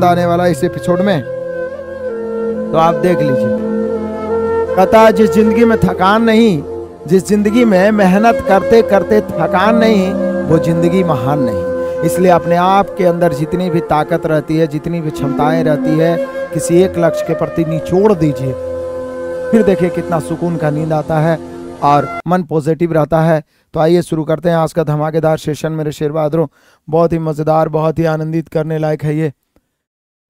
आनंद आने वाला इस एपिसोड में, तो आप देख लीजिए। कहता है जिस जिंदगी में थकान नहीं, जिस जिंदगी में मेहनत करते करते थकान नहीं, वो जिंदगी महान नहीं। इसलिए अपने आप के अंदर जितनी भी ताकत रहती है, जितनी भी क्षमताएं रहती है, किसी एक लक्ष्य के प्रति निचोड़ दीजिए, फिर देखिए कितना सुकून का नींद आता है और मन पॉजिटिव रहता है। तो आइए शुरू करते हैं आज का धमाकेदार सेशन मेरे शेर बहादुरों। बहुत ही मज़ेदार, बहुत ही आनंदित करने लायक है ये।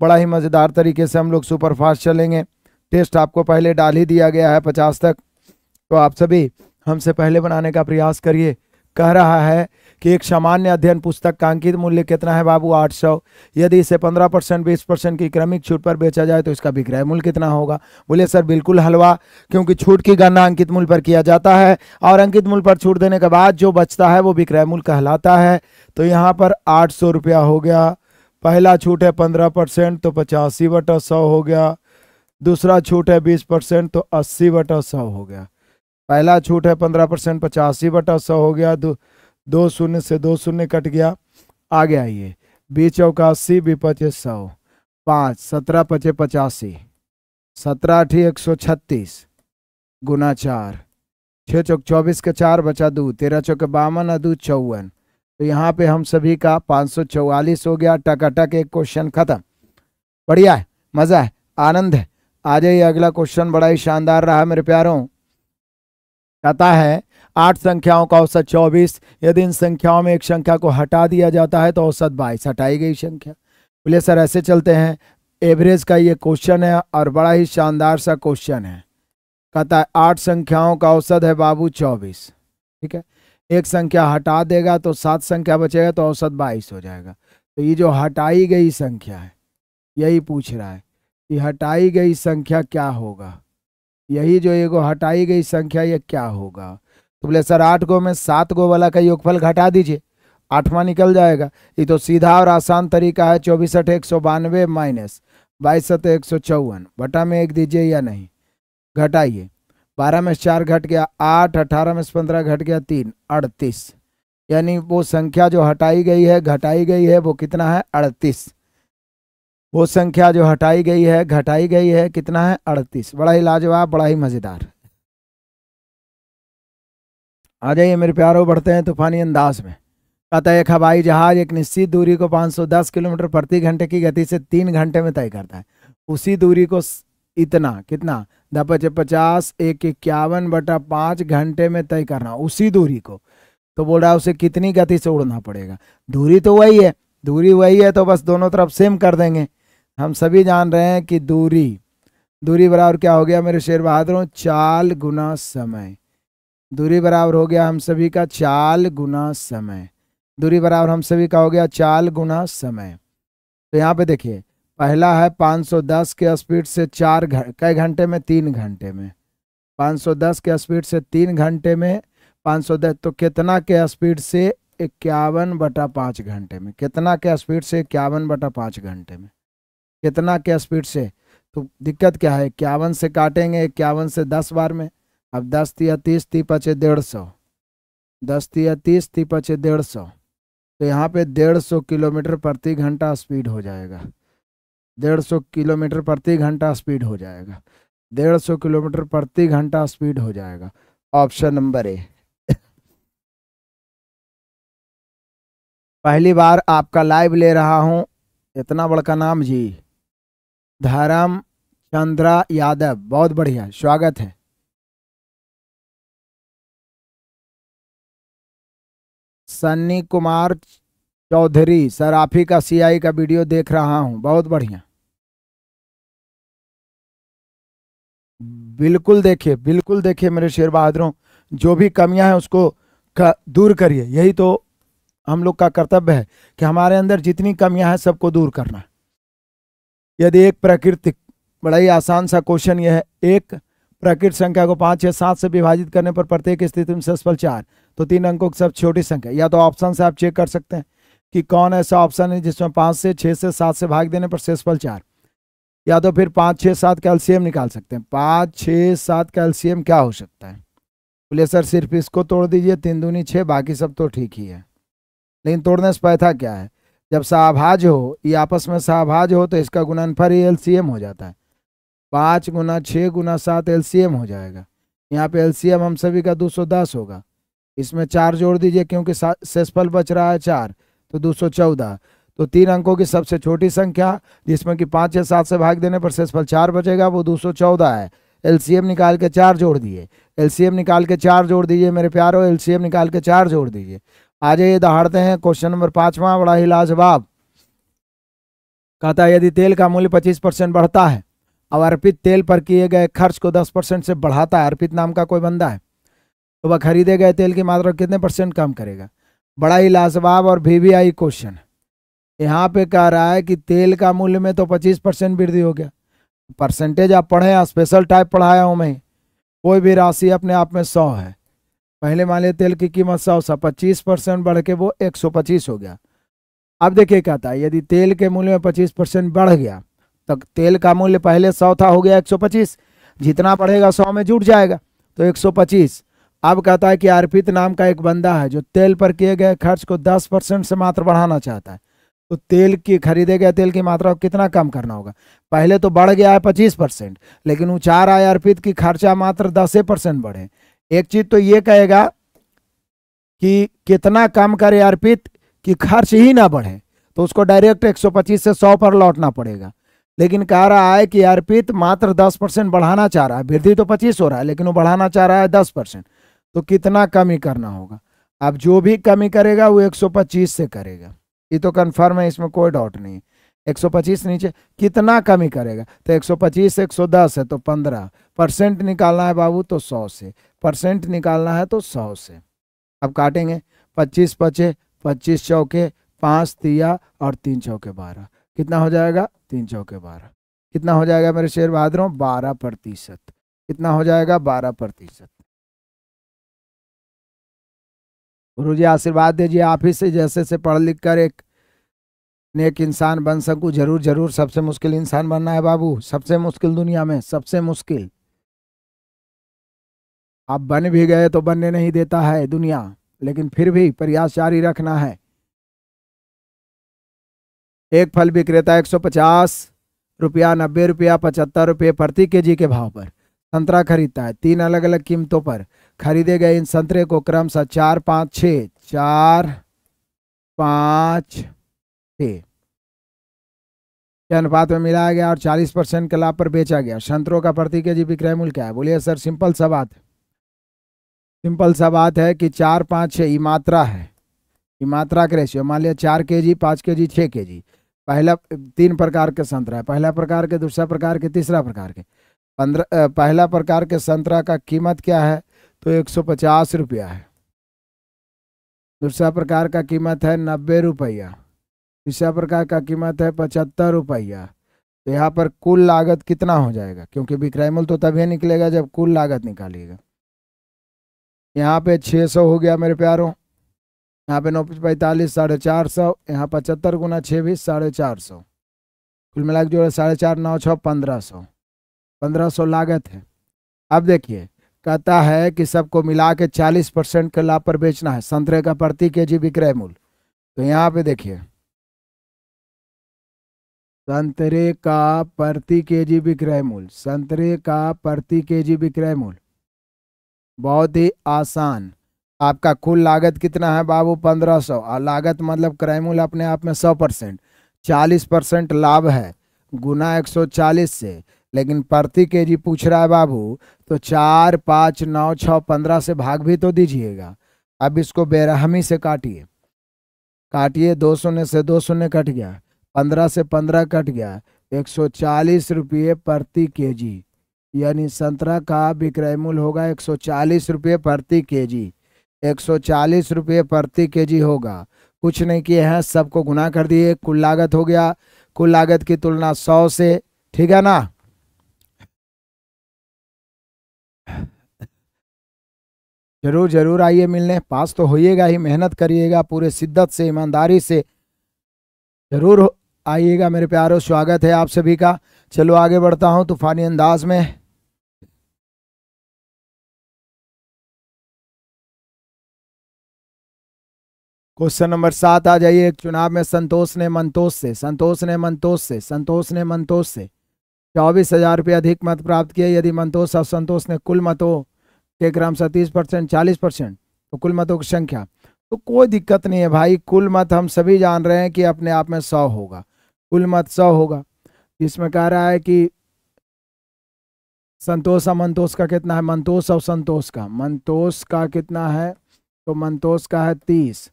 बड़ा ही मज़ेदार तरीके से हम लोग सुपर फास्ट चलेंगे। टेस्ट आपको पहले डाल ही दिया गया है 50 तक, तो आप सभी हमसे पहले बनाने का प्रयास करिए। कह रहा है कि एक सामान्य अध्ययन पुस्तक का अंकित मूल्य कितना है बाबू? 800। यदि इसे 15% 20% की क्रमिक छूट पर बेचा जाए तो इसका विक्रय मूल्य कितना होगा? बोले सर बिल्कुल हलवा, क्योंकि छूट की गणना अंकित मूल्य पर किया जाता है और अंकित मूल्य पर छूट देने के बाद जो बचता है वो विक्रय मूल्य कहलाता है। तो यहाँ पर 800 रुपया हो गया। पहला छूट है 15% तो 85/100 हो गया। दूसरा छूट है 20% तो 80/100 हो गया। पहला छूट है 15% 85/100 हो गया। 2 शून्य से 2 शून्य कट गया। आगे आइए, 20 चौका 80, 20 पचे 100, 5 17 पचे 85, 17 8 136 गुना 4, 6 चौक 24 के 4 बचा 2, 13 चौके 52 2 54। तो यहाँ पे हम सभी का 544 हो गया। टकाटक एक क्वेश्चन खत्म। बढ़िया है, मजा है, आनंद है। आ जाइए, अगला क्वेश्चन बड़ा ही शानदार रहा मेरे प्यारों। कहता है 8 संख्याओं का औसत 24। यदि इन संख्याओं में एक संख्या को हटा दिया जाता है तो औसत 22। हटाई गई संख्या। बोले सर ऐसे चलते हैं, एवरेज का ये क्वेश्चन है और बड़ा ही शानदार सा क्वेश्चन है। कहता है 8 संख्याओं का औसत है बाबू 24, ठीक है। एक संख्या हटा देगा तो 7 संख्या बचेगा तो औसत 22 हो जाएगा। तो ये जो हटाई गई संख्या है, यही पूछ रहा है कि हटाई गई संख्या क्या होगा। यही जो ये हटाई गई संख्या ये क्या होगा? तो बोले सर 8 गो में 7 गो वाला का योगफल घटा दीजिए, 8वां निकल जाएगा। ये तो सीधा और आसान तरीका है। 24 8 192 माइनस 22 7 154 बटा में 1 दीजिए या नहीं। घटाइए, 12 में 4 घट गया 8, 18 में 15 घट गया 3, 38। यानी वो संख्या जो हटाई गई है, घटाई गई है, वो कितना है? 38। वो संख्या जो हटाई गई है, घटाई गई है, कितना है? 38। बड़ा ही लाजवाब, बड़ा ही मजेदार। आ जाइए मेरे प्यारों, बढ़ते हैं तूफानी अंदाज में। कहता है एक हवाई जहाज एक निश्चित दूरी को 510 किलोमीटर प्रति घंटे की गति से 3 घंटे में तय करता है। उसी दूरी को इतना कितना 10 1 51/5 घंटे में तय करना, उसी दूरी को। तो बोल रहा है उसे कितनी गति से उड़ना पड़ेगा? दूरी तो वही है, दूरी वही है, तो बस दोनों तरफ सेम कर देंगे। हम सभी जान रहे हैं कि दूरी बराबर क्या हो गया मेरे शेर बहादुरों? चाल गुना समय। दूरी बराबर हो गया हम सभी का चाल गुना समय। दूरी बराबर हम सभी का हो गया चाल गुना समय। तो यहाँ पे देखिए, पहला है 510 के स्पीड से 4 कई घंटे में? 3 घंटे में। 510 के स्पीड से 3 घंटे में 510, तो कितना के स्पीड से? 51/5 घंटे में। कितना के स्पीड से? 51/5 घंटे में। कितना के स्पीड से? तो दिक्कत क्या है, 51 से काटेंगे, 51 से 10 बार में। अब 10 तिया 30, 30 पचे 150, 10 तिया 30, 30 पचे 150। तो यहाँ पे 150 किलोमीटर प्रति घंटा स्पीड हो जाएगा। 150 किलोमीटर प्रति घंटा स्पीड हो जाएगा। 150 किलोमीटर प्रति घंटा स्पीड हो जाएगा। Option number A. पहली बार आपका लाइव ले रहा हूं, इतना बड़का नाम जी, धर्म चंद्रा यादव, बहुत बढ़िया, स्वागत है। सन्नी कुमार चौधरी, सर आप ही का सीआई का वीडियो देख रहा हूं, बहुत बढ़िया। बिल्कुल देखिए मेरे शेर बहादुरों, जो भी कमियां हैं उसको दूर करिए। यही तो हम लोग का कर्तव्य है कि हमारे अंदर जितनी कमियां हैं सबको दूर करना। यदि एक प्राकृतिक, बड़ा ही आसान सा क्वेश्चन यह है, एक प्राकृतिक संख्या को 5 या 7 से विभाजित करने पर प्रत्येक स्थिति में शेषफल 4, तो 3 अंकों की सबसे छोटी संख्या। या तो ऑप्शन से आप चेक कर सकते हैं कि कौन ऐसा ऑप्शन है जिसमें 5 से 6 से 7 से भाग देने पर शेषफल 4, या तो फिर 5 6 7 का एलसीएम निकाल सकते हैं। 5 6 7 का एलसीएम क्या हो सकता है? बोले सर सिर्फ इसको तोड़ दीजिए, 3 दूनी 6, बाकी सब तो ठीक ही है। लेकिन तोड़ने से पैदा क्या है? जब सहभाज्य हो, ये आपस में सहभाज्य हो तो इसका गुणनफल ही एलसीएम हो जाता है। 5 गुना 6 गुना 7 एलसीएम हो जाएगा। यहाँ पे एलसीएम हम सभी का 210 होगा। इसमें 4 जोड़ दीजिए क्योंकि शेषफल बच रहा है 4, तो 214। तो 3 अंकों की सबसे छोटी संख्या जिसमें कि 5 या 7 से भाग देने पर शेषफल 4 बचेगा, वो 214 है। एलसीएम निकाल के 4 जोड़ दिए, एलसीएम निकाल के 4 जोड़ दीजिए मेरे प्यारो, एलसीएम निकाल के 4 जोड़ दीजिए। आ जाइए दहाड़ते हैं क्वेश्चन नंबर 5वां, बड़ा ही लाजवाब। कहता है यदि तेल का मूल्य 25% बढ़ता है और अर्पित तेल पर किए गए खर्च को 10% से बढ़ाता है, अर्पित नाम का कोई बंदा है, तो वह खरीदे गए तेल की मात्रा कितने % कम करेगा। बड़ा ही लाजवाब और VVI क्वेश्चन। यहाँ पे कह रहा है कि तेल का मूल्य में तो 25% वृद्धि हो गया। परसेंटेज आप पढ़े, स्पेशल टाइप पढ़ाया हूं मैं। कोई भी राशि अपने आप में 100 है। पहले मान लिया तेल की कीमत 100 था, 25% बढ़ के वो 125 हो गया। अब देखिए कहता है यदि तेल के मूल्य में 25% बढ़ गया तो तेल का मूल्य पहले 100 था, हो गया 125। जितना बढ़ेगा 100 में जुट जाएगा, तो 125। अब कहता है कि अर्पित नाम का एक बंदा है जो तेल पर किए गए खर्च को 10% से मात्र बढ़ाना चाहता है। तो तेल की खरीदे गए तेल की मात्रा को कितना कम करना होगा। पहले तो बढ़ गया है 25%, लेकिन वो चाह रहा है अर्पित की खर्चा मात्र 10% बढ़े। एक चीज तो ये कहेगा कि कितना कम करे अर्पित कि खर्च ही ना बढ़े, तो उसको डायरेक्ट 125 से 100 पर लौटना पड़ेगा। लेकिन कह रहा है कि अर्पित मात्र 10% बढ़ाना चाह रहा है, वृद्धि तो 25 हो रहा है लेकिन वो बढ़ाना चाह रहा है 10%, तो कितना कमी करना होगा। अब जो भी कमी करेगा वो 125 से करेगा, ये तो कन्फर्म है, इसमें कोई डाउट नहीं है। 125 नीचे कितना कमी करेगा, तो 125 से 110 है तो 15% निकालना है बाबू, तो 100 से परसेंट निकालना है तो 100 से। अब काटेंगे, 25 बचे, 25 चौके 5 तिया और 3 चौके 12, कितना हो जाएगा 3 चौके 12, कितना हो जाएगा मेरे शेर बहादुरों 12%, कितना हो जाएगा 12%। गुरु जी आशीर्वाद दीजिए आप ही से जैसे से पढ़ लिख कर एक नेक इंसान बन सकूं। जरूर जरूर, सबसे मुश्किल इंसान बनना है बाबू, सबसे मुश्किल दुनिया में, सबसे मुश्किल। आप बन भी गए तो बनने नहीं देता है दुनिया, लेकिन फिर भी प्रयास जारी रखना है। एक फल विक्रेता 150 रुपया, 90 रुपया, 75 रुपये प्रति केजी के भाव पर संतरा खरीदता है। 3 अलग अलग कीमतों पर खरीदे गए इन संतरे को क्रमशः 4, 5, 6, 4, 5, 6 के अनुपात में मिलाया गया और 40% के लाभ पर बेचा गया। संतरों का प्रति केजी विक्रय मूल्य क्या है। बोलिए सर, सिंपल सा बात है, सिंपल सा बात है कि 4, 5, 6 मात्रा है, मात्रा का रेशियो। मान लिया 4 केजी, 5 केजी, 6 केजी। पहला 3 प्रकार के संतरा है, पहला प्रकार के, दूसरा प्रकार के, तीसरा प्रकार के। पहला प्रकार के संतरा का कीमत क्या है, तो 150 रुपया है। दूसरा प्रकार का कीमत है 90 रुपया, तीसरा प्रकार का कीमत है 75 रुपया। तो यहाँ पर कुल लागत कितना हो जाएगा, क्योंकि विक्रय मूल्य तो तभी निकलेगा जब कुल लागत निकालिएगा। यहाँ पे 600 हो गया मेरे प्यारों, यहाँ पे 9, 45, 450, यहाँ 75 गुना 6 भी 450, कुल मिला के जोड़े 4.5, 9, 6, 1500, 1500 लागत है। अब देखिए कहता है कि सबको मिला के 40% के लाभ पर बेचना है संतरे का प्रति केजी विक्रय मूल्य। तो यहाँ पे देखिए संतरे का प्रति केजी विक्रय मूल्य, संतरे का प्रति केजी विक्रय मूल्य बहुत ही आसान। आपका कुल लागत कितना है बाबू 1500, और लागत मतलब क्रय मूल्य अपने आप में 100%, 40% लाभ है गुना 140 से, लेकिन प्रति केजी पूछ रहा है बाबू, तो 4, 5, 9, 6, 15 से भाग भी तो दीजिएगा। अब इसको बेरहमी से काटिए, काटिए, 2 शून्य से 2 शून्य कट गया, 15 से 15 कट गया, 140 रुपये प्रति केजी, यानी संतरा का विक्रय मूल्य होगा 140 रुपये प्रति केजी, 140 रुपये प्रति केजी होगा। कुछ नहीं किए हैं, सबको गुना कर दिए, कुल लागत हो गया, कुल लागत की तुलना 100 से, ठीक है ना। जरूर जरूर आइए मिलने, पास तो होइएगा ही, मेहनत करिएगा पूरे शिद्दत से, ईमानदारी से, जरूर आइएगा मेरे प्यारों, स्वागत है आप सभी का। चलो आगे बढ़ता हूं तूफानी अंदाज में। क्वेश्चन नंबर 7 आ जाइए। एक चुनाव में संतोष ने मंतोष से 24,000 रुपये अधिक मत प्राप्त किए। यदि मंतोष और संतोष ने कुल मतों के क्रमशः 30%, 40%, तो कुल मतों की संख्या, तो कोई दिक्कत नहीं है भाई। कुल मत हम सभी जान रहे हैं कि अपने आप में 100 होगा, कुल मत 100 होगा। इसमें कह रहा है कि संतोष और मंतोष का कितना है, मंतोष और संतोष का कितना है, तो मंतोष का है 30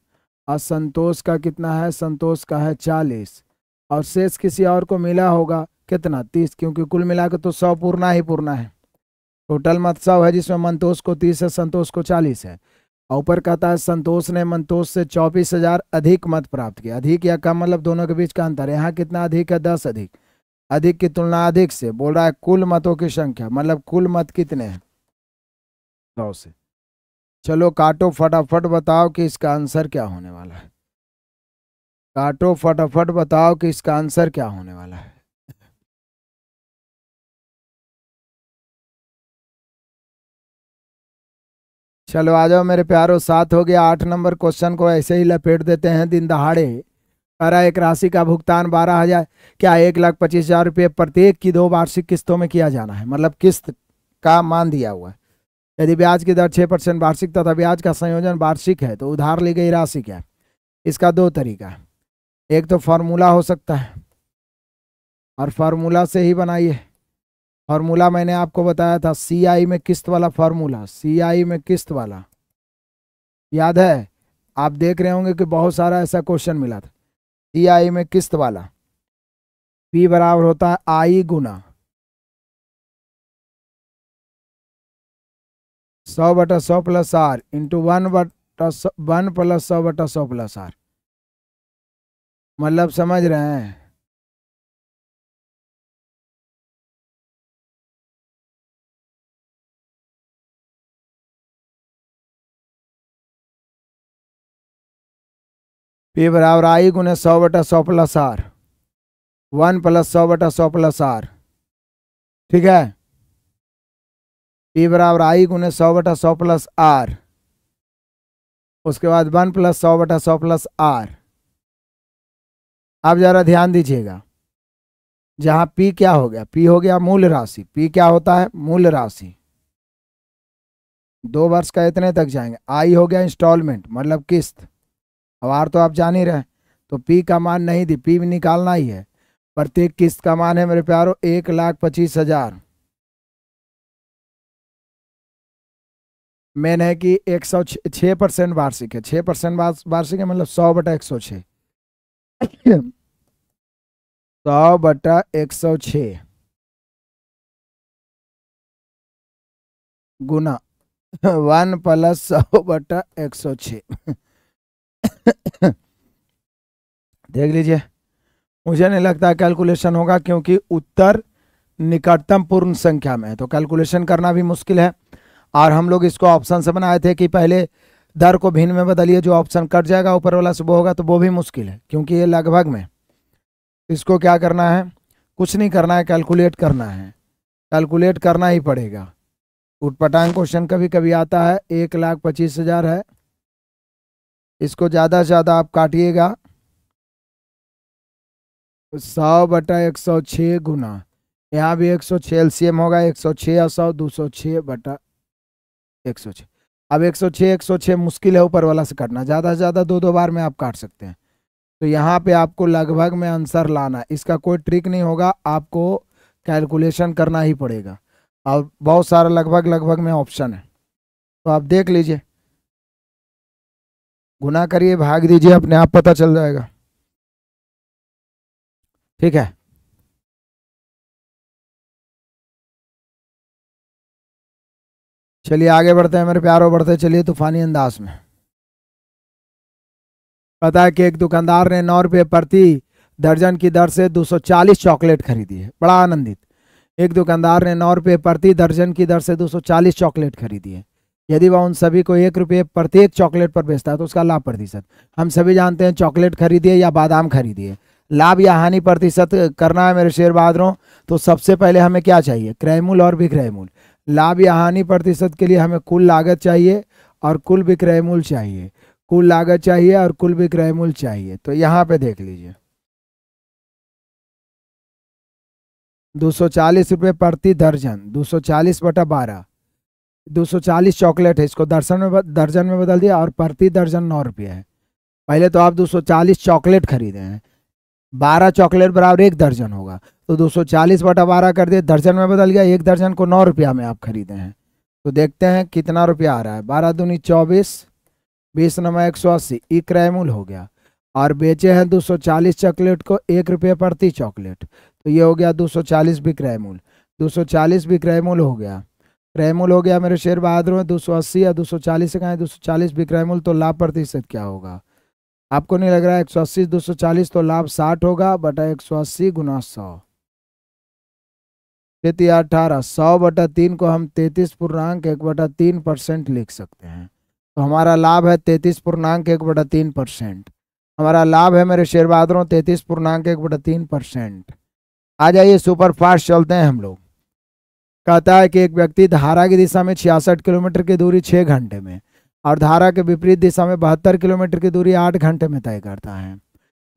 और संतोष का कितना है, संतोष का है 40, और शेष किसी और को मिला होगा कितना, 30, क्योंकि कुल मिलाकर तो 100 पूर्णा ही पूर्णा है। टोटल मत 100 है, जिसमें मंतोष को 30 है, संतोष को 40 है। और ऊपर कहता है संतोष ने मंतोष से 24,000 अधिक मत प्राप्त किया। अधिक या कम मतलब दोनों के बीच का अंतर है। यहाँ कितना अधिक है, 10 अधिक। अधिक की तुलना अधिक से बोल रहा है कुल मतों की संख्या, मतलब कुल मत कितने हैं, 100 से। चलो काटो फटाफट, बताओ कि इसका आंसर क्या होने वाला है। काटो फटाफट, बताओ कि इसका आंसर क्या होने वाला है। चलो आ जाओ मेरे प्यारो, 7 हो गया। 8 नंबर क्वेश्चन को ऐसे ही लपेट देते हैं। दिन दहाड़े करा एक राशि का भुगतान 12,000 क्या 1,25,000 रुपये प्रत्येक की 2 वार्षिक किस्तों में किया जाना है। मतलब किस्त का मान दिया हुआ है। यदि ब्याज की दर 6% वार्षिक तथा ब्याज का संयोजन वार्षिक है तो उधार ली गई राशि क्या है। इसका 2 तरीका है। एक तो फार्मूला हो सकता है और फार्मूला से ही बनाइए। फार्मूला मैंने आपको बताया था, CI में किस्त वाला फार्मूला, CI में किस्त वाला याद है। आप देख रहे होंगे कि बहुत सारा ऐसा क्वेश्चन मिला था। CI में किस्त वाला P बराबर होता है I Guna 100/100 plus R into 1 plus 100/100 plus R। मतलब समझ रहे हैं। P बराबर I गुने 100/100 plus R, 1 plus 100/100 plus R। ठीक है। P बराबर I गुने 100/100 प्लस R, उसके बाद 1 प्लस 100/100 प्लस R। अब जरा ध्यान दीजिएगा, जहां P क्या हो गया, P हो गया मूल राशि। P क्या होता है, मूल राशि। 2 वर्ष का इतने तक जाएंगे। I हो गया इंस्टॉलमेंट मतलब किस्त। अब R तो आप जान ही रहे, तो P का मान नहीं दी, P भी निकालना ही है। प्रत्येक किस्त का मान है मेरे प्यारो 1,25,000। मेन है कि 106% वार्षिक है। 6% वार्षिक है, मतलब 100/106। 100/106 गुना 1 प्लस 100/106। देख लीजिए, मुझे नहीं लगता कैलकुलेशन होगा, क्योंकि उत्तर निकटतम पूर्ण संख्या में है, तो कैलकुलेशन करना भी मुश्किल है। और हम लोग इसको ऑप्शन से बनाए थे कि पहले दर को भिन्न में बदलिए, जो ऑप्शन कट जाएगा ऊपर वाला से वो होगा, तो वो भी मुश्किल है, क्योंकि ये लगभग में। इसको क्या करना है, कुछ नहीं करना है, कैलकुलेट करना है। कैलकुलेट करना ही पड़ेगा। उटपटांग क्वेश्चन कभी कभी आता है। 1,25,000 है, इसको ज़्यादा से ज़्यादा आप काटिएगा 100/106 गुना, यहाँ भी 106 LCM होगा। 106 और 100 206/106। अब 106 मुश्किल है ऊपर वाला से काटना, ज़्यादा से ज़्यादा 2 बार में आप काट सकते हैं। तो यहाँ पे आपको लगभग में आंसर लाना है। इसका कोई ट्रिक नहीं होगा, आपको कैलकुलेशन करना ही पड़ेगा। और बहुत सारा लगभग में ऑप्शन है, तो आप देख लीजिए, गुना करिए, भाग दीजिए, अपने आप पता चल जाएगा। ठीक है। चलिए आगे बढ़ते हैं मेरे प्यारों, बढ़ते चलिए तूफानी अंदाज में। पता है कि एक दुकानदार ने 9 रुपये प्रति दर्जन की दर से 240 चॉकलेट खरीदी है। बड़ा आनंदित। एक दुकानदार ने 9 रुपये प्रति दर्जन की दर से 240 चॉकलेट खरीदी है। यदि वह उन सभी को 1 रुपये प्रत्येक चॉकलेट पर बेचता है तो उसका लाभ प्रतिशत। हम सभी जानते हैं चॉकलेट खरीदिए या बादाम खरीदिए, लाभ या हानि प्रतिशत करना है मेरे शेर बहादुरों, तो सबसे पहले हमें क्या चाहिए, क्रय मूल्य और विक्रय मूल्य। लाभ या हानि प्रतिशत के लिए हमें कुल लागत चाहिए और कुल विक्रय मूल्य चाहिए। कुल लागत चाहिए और कुल विक्रय मूल्य चाहिए। तो यहाँ पे देख लीजिए 240 रुपये प्रति दर्जन, 240/12, 240 चॉकलेट है, इसको दर्जन में बदल दिया और प्रति दर्जन 9 रुपये है। पहले तो आप 240 चॉकलेट खरीदे हैं, 12 चॉकलेट बराबर 1 दर्जन होगा, तो 240/12 कर दिए, दर्जन में बदल गया, 1 दर्जन को 9 रुपया में आप खरीदे हैं। तो देखते हैं कितना रुपया आ रहा है। 12 दूनी 24, 20 नमा 180, ई क्रय मूल्य हो गया। और बेचे हैं 240 चॉकलेट को 1 रुपये प्रति चॉकलेट, तो ये हो गया 240 विक्रय मूल्य। 240 विक्रय मूल्य हो गया, क्रय मूल्य हो गया मेरे शेयर बहादुर में 280 या 240 से कहें 240 विक्रय मूल्य, तो लाभ प्रतिशत क्या होगा? आपको नहीं लग रहा है? 180 240, तो लाभ 60 होगा बटा 180 गुना 100, 18, 100/3 को हम 33.1/3% लिख सकते हैं। तो हमारा लाभ है 33.1/3%। हमारा लाभ है मेरे शेयर बहादुरों 33.1/3%। आ जाइए सुपर फास्ट चलते हैं हम लोग। कहता है कि एक व्यक्ति धारा की दिशा में 66 किलोमीटर की दूरी 6 घंटे में और धारा के विपरीत दिशा में 72 किलोमीटर की दूरी 8 घंटे में तय करता है।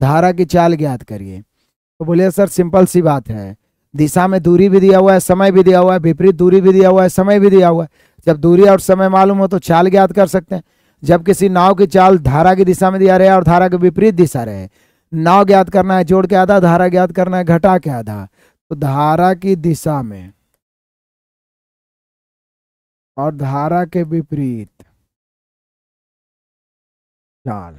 धारा की चाल ज्ञात करिए। तो बोलिए सर सिंपल सी बात है, दिशा में दूरी भी दिया हुआ है, समय भी दिया हुआ है, विपरीत दूरी भी दिया हुआ है, समय भी दिया हुआ है। जब दूरी और समय मालूम हो तो चाल ज्ञात कर सकते हैं। जब किसी नाव की चाल धारा की दिशा में दिया रहे और धारा के विपरीत दिशा रहे, नाव ज्ञात करना है जोड़ के आधा, धारा ज्ञात करना है घटा के आधा। तो धारा की दिशा में और धारा के विपरीत चाल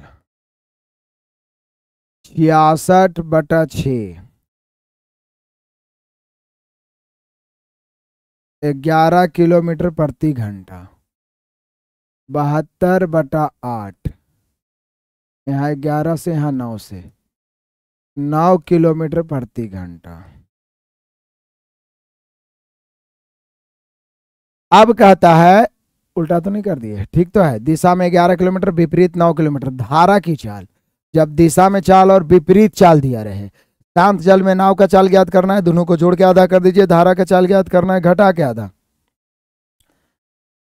66/6, 11 किलोमीटर प्रति घंटा, 72/8, यहाँ 11 से यहाँ 9 से 9 किलोमीटर प्रति घंटा। अब कहता है, उल्टा तो नहीं कर दिए, ठीक तो है, दिशा में 11 किलोमीटर, विपरीत 9 किलोमीटर। धारा की चाल, जब दिशा में चाल और विपरीत चाल दिया रहे, शांत जल में नाव का चाल ज्ञात करना है, दोनों को जोड़ के आधा कर दीजिए, धारा का चाल ज्ञात करना है घटा के आधा।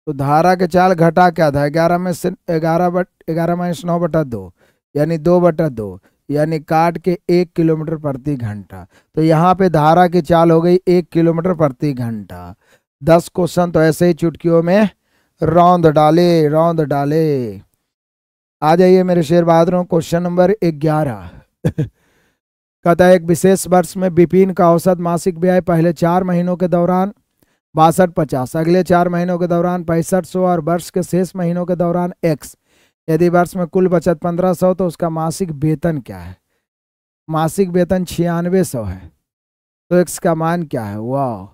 तो धारा के चाल घटा के आधा, 11 में से 11 माइनस 9/2 यानी 2/2, यानी काट के 1 किलोमीटर प्रति घंटा। तो यहाँ पे धारा की चाल हो गई 1 किलोमीटर प्रति घंटा। 10 क्वेश्चन तो ऐसे ही चुटकियों में रौंद डाले। आ जाइए मेरे शेर बहादुरों, क्वेश्चन नंबर 11। कहता है एक विशेष वर्ष में विपिन का औसत मासिक व्यय पहले 4 महीनों के दौरान 6250, अगले 4 महीनों के दौरान 6500 और वर्ष के शेष महीनों के दौरान x। यदि वर्ष में कुल बचत 1500 तो उसका मासिक वेतन क्या है? मासिक वेतन 9600 है, तो x का मान क्या है? वाह,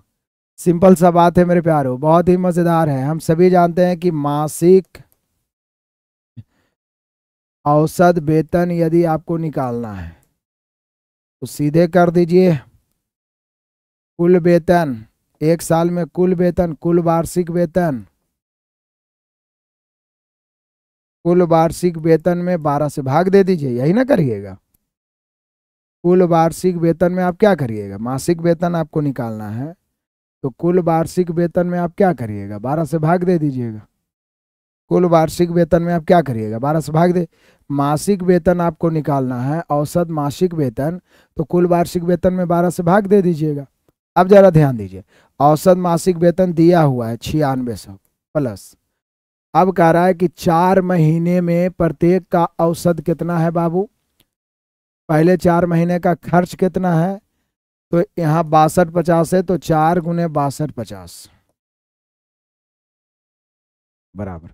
सिंपल सा बात है मेरे प्यारों, बहुत ही मजेदार है। हम सभी जानते हैं कि मासिक औसत वेतन यदि आपको निकालना है तो सीधे कर दीजिए कुल वेतन, एक साल में कुल वेतन, कुल वार्षिक वेतन, कुल वार्षिक वेतन में 12 से भाग दे दीजिए, यही ना करिएगा। कुल वार्षिक वेतन में आप क्या करिएगा? मासिक वेतन आपको निकालना है तो कुल वार्षिक वेतन में आप क्या करिएगा? 12 से भाग दे दीजिएगा। कुल वार्षिक वेतन में आप क्या करिएगा? 12 से भाग दे। मासिक वेतन आपको निकालना है, औसत मासिक वेतन, तो कुल वार्षिक वेतन में 12 से भाग दे दीजिएगा। अब जरा ध्यान दीजिए, औसत मासिक वेतन दिया हुआ है 9600 प्लस, अब कह रहा है कि 4 महीने में प्रत्येक का औसत कितना है बाबू? पहले 4 महीने का खर्च कितना है? तो यहाँ 6250 है, तो 4 गुने 6250 बराबर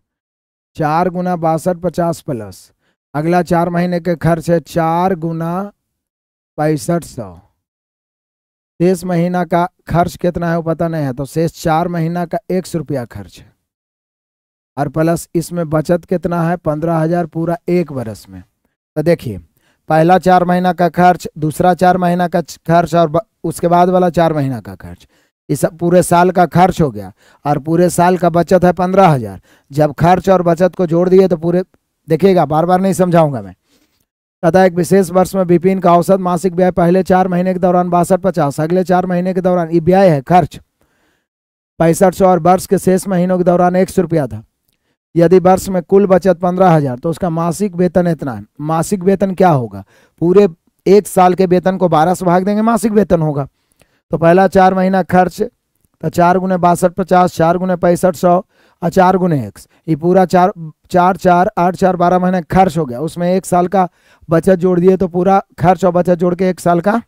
4 गुना 6250 प्लस अगला 4 महीने के खर्च है 4 गुना 6500। शेष महीना का खर्च कितना है वो पता नहीं है, तो शेष 4 महीना का 100 रुपया खर्च है और प्लस इसमें बचत कितना है? 15000 पूरा 1 बरस में। तो देखिए पहला 4 महीना का खर्च, दूसरा 4 महीना का खर्च और उसके बाद वाला 4 महीना का खर्च, इस पूरे साल का खर्च हो गया और पूरे साल का बचत है 15000। जब खर्च और बचत को जोड़ दिए तो पूरे, देखिएगा बार बार नहीं समझाऊंगा मैं। कहता एक विशेष वर्ष में विपिन का औसत मासिक व्यय पहले 4 महीने के दौरान 6250, अगले 4 महीने के दौरान, ये व्यय है खर्च 6500 और वर्ष के शेष महीनों के दौरान 100 रुपया था। यदि वर्ष में कुल बचत 15,000 तो उसका मासिक वेतन इतना है। मासिक वेतन क्या होगा, पूरे एक साल के वेतन को 12 से भाग देंगे, मासिक वेतन होगा। तो पहला 4 महीना खर्च, तो 4 गुने 62 50, 4 गुने 65 100 और 4 गुने x, ये पूरा 4 4 4 8 4 12 महीने खर्च हो गया। उसमें एक साल का बचत जोड़ दिए तो पूरा खर्च और बचत जोड़ के एक साल का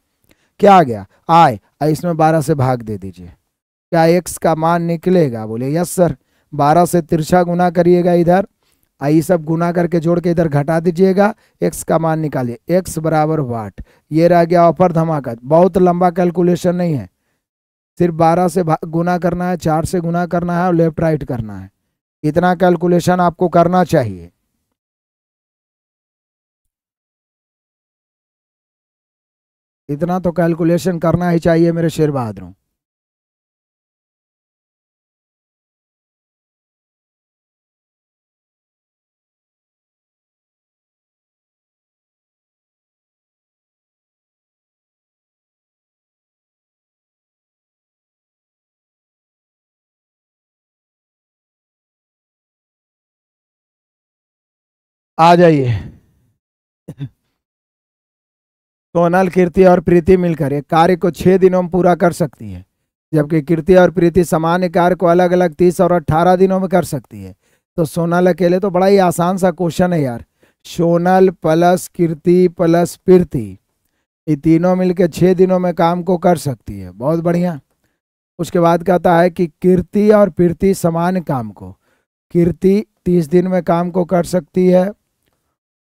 क्या आ गया, आय। इसमें 12 से भाग दे दीजिए, क्या x का मान निकलेगा, बोले यस सर। 12 से तिरछा गुना करिएगा इधर, ये सब गुना करके जोड़ के इधर घटा दीजिएगा, x का मान निकालिए, x बराबर वाट। ये रह गया ऑफर धमाका। बहुत लंबा कैलकुलेशन नहीं है, सिर्फ 12 से गुना करना है, 4 से गुना करना है और लेफ्ट राइट करना है। इतना कैलकुलेशन आपको करना चाहिए। इतना तो कैलकुलेशन करना ही चाहिए मेरे शेर बहादुरों। आ जाइए। सोनल, कीर्ति और प्रीति मिलकर एक कार्य को 6 दिनों में पूरा कर सकती है, जबकि कीर्ति और प्रीति समान कार्य को अलग अलग 30 और 18 दिनों में कर सकती है। तो सोनल अकेले, तो बड़ा ही आसान सा क्वेश्चन है यार। सोनल प्लस कीर्ति प्लस प्रीति, ये तीनों मिलकर 6 दिनों में काम को कर सकती है, बहुत बढ़िया। उसके बाद कहता है कि कीर्ति और प्रीति समान काम को, कीर्ति 30 दिन में काम को कर सकती है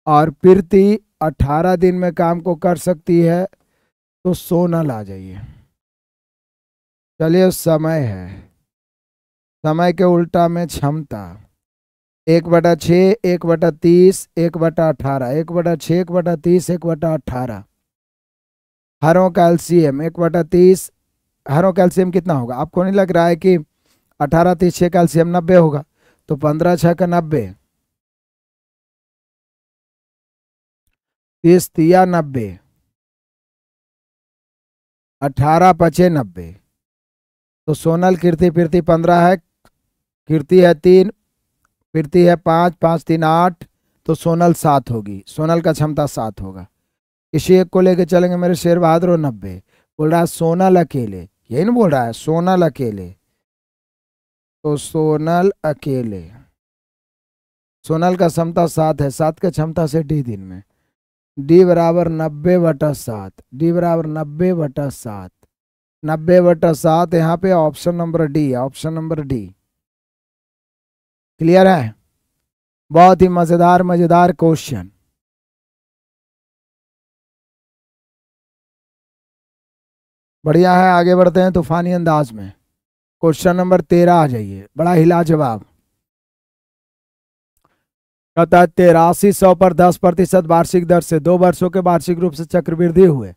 और प्रीति 18 दिन में काम को कर सकती है। तो सोनल आ जाइए। चलिए, समय है, समय के उल्टा में क्षमता, 1/6 1/30 1/18, 1/6 1/30 1/18। हरों का एलसीएम 1/30, हरों का एलसीएम कितना होगा, आपको नहीं लग रहा है कि 18 30 6 का एलसीएम 90 होगा, तो 15 6 का 90, 30 तिया 90, 18 पचे 90। तो सोनल कीर्ति प्रीति 15 है, कीर्ति है 3, प्रीति है 5, 5 3 8, तो सोनल 7 होगी, सोनल का क्षमता 7 होगा। इसी एक को लेके चलेंगे मेरे शेर बहादुर। 90 बोल रहा है सोनल अकेले, यही ना बोल रहा है, सोनल अकेले। तो सोनल अकेले, सोनल का क्षमता 7 है, 7 का क्षमता से डी दिन में, डी बराबर 90/7, डी बराबर 90/7, 90/7। यहाँ पे option number D, option number D. Clear है, बहुत ही मजेदार मजेदार क्वेश्चन। बढ़िया है, आगे बढ़ते हैं तूफानी अंदाज में। क्वेश्चन नंबर 13 आ जाइए, बड़ा हिला जवाब। कहता है 8300 पर 10% वार्षिक दर से 2 वर्षों के वार्षिक रूप से चक्रवृद्धि हुए।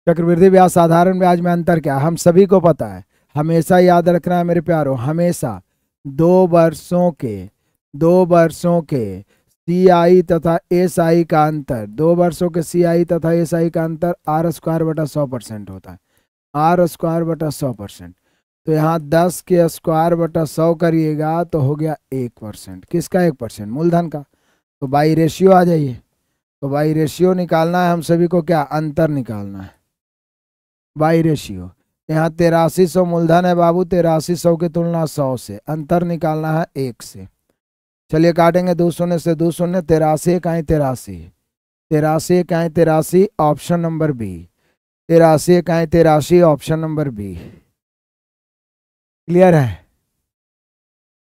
चक्रवृद्धि ब्याज साधारण ब्याज में अंतर क्या है, हम सभी को पता है, हमेशा याद रखना है मेरे प्यारों, हमेशा 2 वर्षों के CI तथा SI का अंतर, 2 वर्षों के CI तथा SI का अंतर R²/100% होता है, R²/100%। तो यहाँ 10 के स्क्वायर/100 करिएगा तो हो गया 1%, किसका 1%, मूलधन का। तो बाई रेशियो आ जाइए, तो बाई रेशियो निकालना है हम सभी को, क्या अंतर निकालना है, बाई रेशियो। यहाँ 8300 मूलधन है बाबू, 8300 की तुलना 100 से, अंतर निकालना है 1 से। चलिए काटेंगे 2 शून्य से 2 शून्य, 83 इकाई 83, 83 इकाई 83, ऑप्शन नंबर बी, 83 इकाई 83, ऑप्शन नंबर बी। क्लियर है,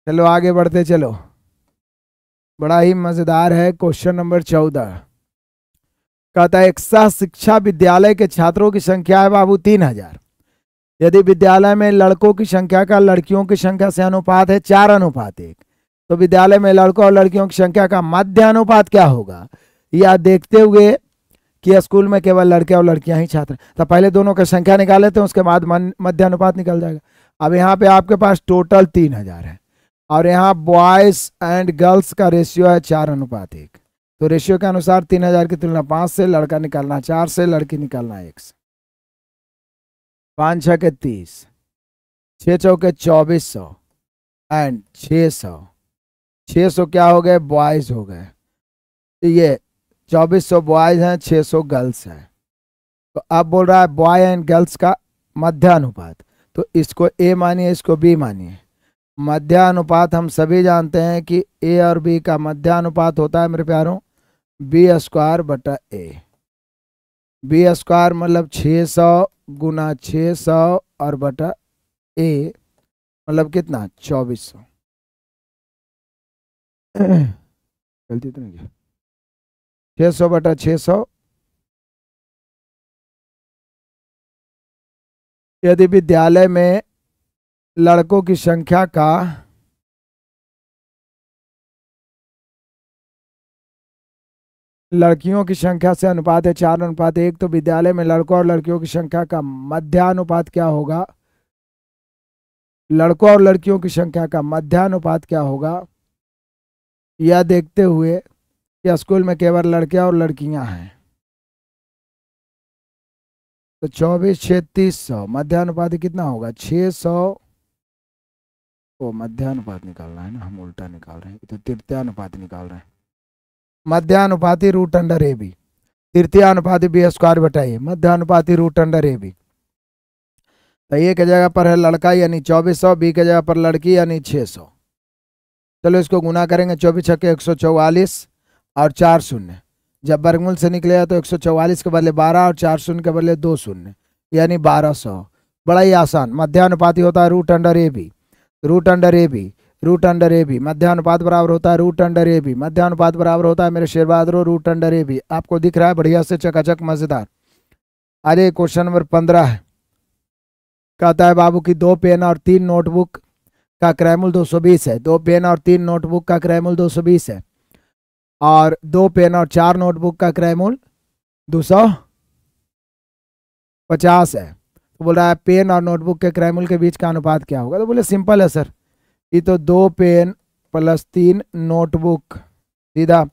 चलो आगे बढ़ते चलो, बड़ा ही मजेदार है। क्वेश्चन नंबर 14 कहता है एक सह शिक्षा विद्यालय के छात्रों की संख्या है बाबू 3000, यदि विद्यालय में लड़कों की संख्या का लड़कियों की संख्या से अनुपात है 4:1, तो विद्यालय में लड़कों और लड़कियों की संख्या का मध्य अनुपात क्या होगा, यह देखते हुए कि स्कूल में केवल लड़के और लड़कियां ही छात्र, तो पहले दोनों की संख्या निकाल लेते हैं, उसके बाद मध्य अनुपात निकल जाएगा। अब यहाँ पे आपके पास टोटल 3000 है और यहाँ बॉयज एंड गर्ल्स का रेशियो है 4:1, तो रेशियो के अनुसार 3000 की तुलना 5 से, लड़का निकालना 4 से, लड़की निकालना 1 से। 5 6 30, 6 चौके 2400 एंड 600, 600 क्या हो गए, बॉयज हो गए। तो ये 2400 बॉयज हैं, 600 गर्ल्स हैं। तो अब बोल रहा है बॉय एंड गर्ल्स का मध्यानुपात। तो इसको ए मानिए, इसको बी मानिए। मध्यानुपात हम सभी जानते हैं कि ए और बी का मध्यानुपात होता है मेरे प्यारों बी स्क्वायर बटा ए। बी स्क्वायर मतलब 600 गुना 600 और बटा ए मतलब कितना, 2400। गलती तो नहीं की, 600 बटा 600। यदि विद्यालय में लड़कों की संख्या का लड़कियों की संख्या से अनुपात है 4:1, तो विद्यालय में लड़कों और लड़कियों की संख्या का मध्यानुपात क्या होगा, लड़कों और लड़कियों की संख्या का मध्यानुपात क्या होगा, यह देखते हुए कि स्कूल में केवल लड़कियां और लड़कियां हैं। तो 24/6 मध्यानुपात कितना होगा, 600। ओ मध्यानुपात निकालना है ना, हम उल्टा निकाल रहे हैं, तो तृतीयानुपात निकाल रहे हैं। मध्यानुपाती रूट अंडर ए बी, तृतीयानुपाती बी स्क्वायर बटा ए, मध्यानुपाती रूट अंडर ए बी। तो ए की जगह पर है लड़का यानी 2400, बी की जगह पर लड़की यानी 600। चलो इसको गुना करेंगे, 24 छक्के 144 और 4 शून्य, जब वर्गमूल से निकलेगा तो 144 के बदले 12 और 4 शून्य के बदले 2 शून्य यानी 1200। बड़ा ही आसान। मध्यानुपाती होता है root under A B, root under A B, root under A B. मध्यानुपात बराबर होता है रूट अंडर ए बी, मध्यानुपात बराबर होता है मेरे शेर बहादुर रूट अंडर ए बी। आपको दिख रहा है बढ़िया से, चकाचक मजेदार। अरे क्वेश्चन नंबर 15 है, कहता है बाबू की 2 पेन और 3 नोटबुक का क्रय मूल्य 220 है। 2 पेन और 3 नोटबुक का क्रय मूल्य 220 है और 2 पेन और 4 नोटबुक का क्रय मूल्य 250 है। तो बोल रहा है पेन और नोटबुक के क्रय मूल्य के बीच का अनुपात क्या होगा। तो बोले सिंपल है सर, ये तो 2 पेन प्लस 3 नोटबुक, सीधा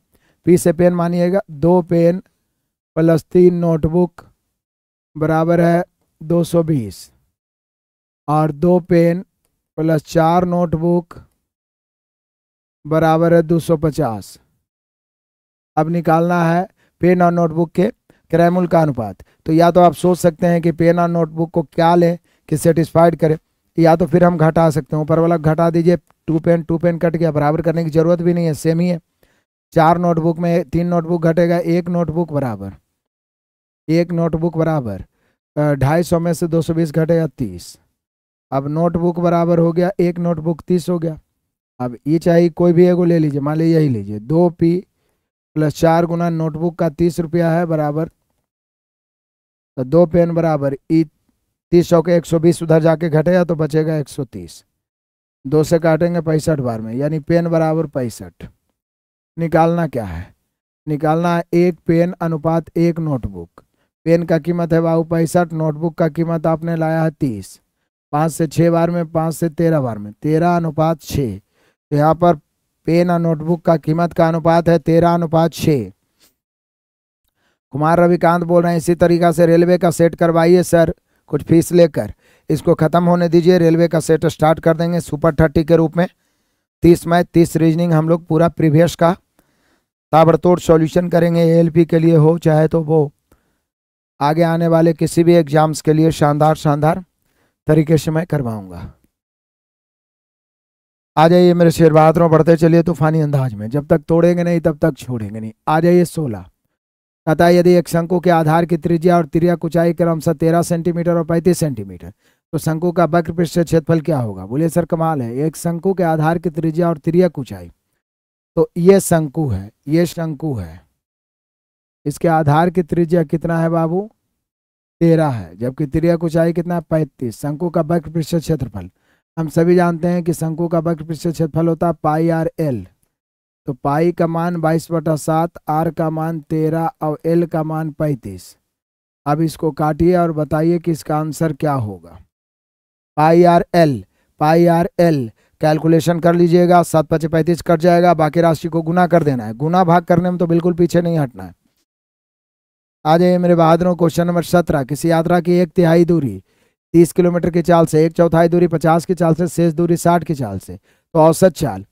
पी से पेन मानिएगा, 2 पेन प्लस 3 नोटबुक बराबर है 220 और 2 पेन प्लस 4 नोटबुक बराबर है 250। अब निकालना है पेन और नोटबुक के क्रय मूल्य का अनुपात। तो या तो आप सोच सकते हैं कि पेन और नोटबुक को क्या लें कि सेटिस्फाइड करें, या तो फिर हम घटा सकते हैं, ऊपर वाला घटा दीजिए, 2 पेन कट गया, बराबर करने की जरूरत भी नहीं है, सेम ही है। 4 नोटबुक में 3 नोटबुक घटेगा, 1 नोटबुक बराबर 250 में से 220 घटेगा 30। अब नोटबुक बराबर हो गया, 1 नोटबुक 30 हो गया। अब ये चाहिए कोई भी एगो ले लीजिए, मान लीजिए यही लीजिए, 2p प्लस 4 गुना नोटबुक का 30 रुपया है बराबर, तो 2 पेन बराबर 30 के 120 उधर जाके घटेगा तो बचेगा 130, 2 से काटेंगे 65 बार में, यानी पेन बराबर 65। निकालना क्या है, निकालना है 1 पेन अनुपात 1 नोटबुक। पेन का कीमत है बाबू 65, नोटबुक का कीमत आपने लाया है 30, 5 से 6 बार में, 5 से 13 बार में, 13:6। तो यहाँ पर पेन और नोटबुक का कीमत का अनुपात है 13:6। कुमार रविकांत बोल रहे हैं इसी तरीका से रेलवे का सेट करवाइए सर कुछ फीस लेकर, इसको खत्म होने दीजिए, रेलवे का सेट स्टार्ट कर देंगे सुपर 30 के रूप में। 30 मैथ 30 रीजनिंग हम लोग पूरा प्रीवियस का ताबड़तोड़ सॉल्यूशन करेंगे, एएलपी के लिए हो चाहे तो वो आगे आने वाले किसी भी एग्जाम्स के लिए शानदार तरीके से मैं करवाऊंगा। आ जाइए मेरे शेर बहादुरों, बढ़ते चलिए तूफानी अंदाज में, जब तक तोड़ेंगे नहीं तब तक छोड़ेंगे नहीं। आ जाइए 16। कहता है यदि एक शंकु के आधार की त्रिज्या और तिर्यक ऊंचाई क्रमशः 13 सेंटीमीटर और 35 सेंटीमीटर, तो शंकु का वक्र पृष्ठ से क्षेत्रफल क्या होगा। बोलिए सर कमाल है, एक शंकु के आधार की त्रिज्या और तिर्यक ऊंचाई, तो ये शंकु है, ये शंकु है, इसके आधार की त्रिज्या कितना है बाबू 13 है, जबकि तिर्यक ऊंचाई कितना है 35। शंकु का वक्र पृष्ठ क्षेत्रफल हम सभी जानते हैं कि शंकु का वक्र पृष्ठ क्षेत्रफल होता है पाई आर एल, तो पाई का मान 22/7, आर का मान 13 और एल का मान 35। अब इसको काटिए और बताइए कि इसका आंसर क्या होगा। पाई आर एल कैलकुलेशन कर लीजिएगा, 7×5 = 35 कट जाएगा, बाकी राशि को गुना कर देना है, गुना भाग करने में तो बिल्कुल पीछे नहीं हटना है। आ जाइए मेरे बहादुरों, क्वेश्चन नंबर 17। किसी यात्रा की 1/3 दूरी 30 किलोमीटर की चाल से, 1/4 दूरी 50 की चाल से, शेष दूरी 60 की चाल से, तो औसत चाल